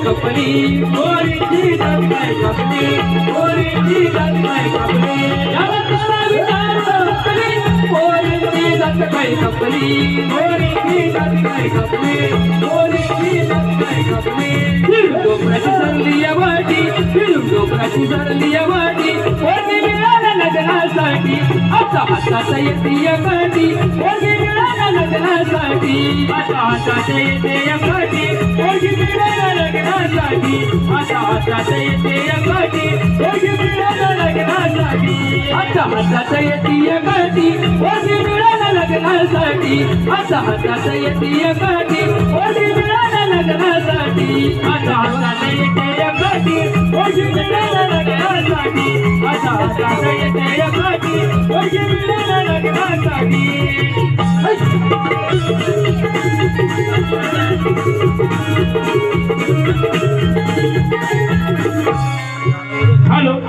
कपली गोरीची जात काय कपली गोरीची जात काय कपली याला त्याला विचार कपली गोरीची जात काय कपली गोरीची जात काय कपली गोरीची जात काय कपली डोकराची सरली या वाटी डोकराची सरली या वाटी पोरगी मिळाला लग्नासाठी आता हाताचा येते या काठी पोरगी मिळाला लग्नासाठी आता हाताचा येते या काठी पोरगी मिळाला लग्नासाठी आता हाताचा येते या काठी पोरगी मिळाला लग्नासाठी आता हाताचा येते या काठी पोरगी मिळाला लग्नासाठी आता हाताचा येते या काठी पोरगी मिळाला लग्नासाठी आता हाताचा येते या काठी पोरगी मिळाला लग्नासाठी आता हाताचा येते या काठी पोरगी मिळाला लग्नासाठी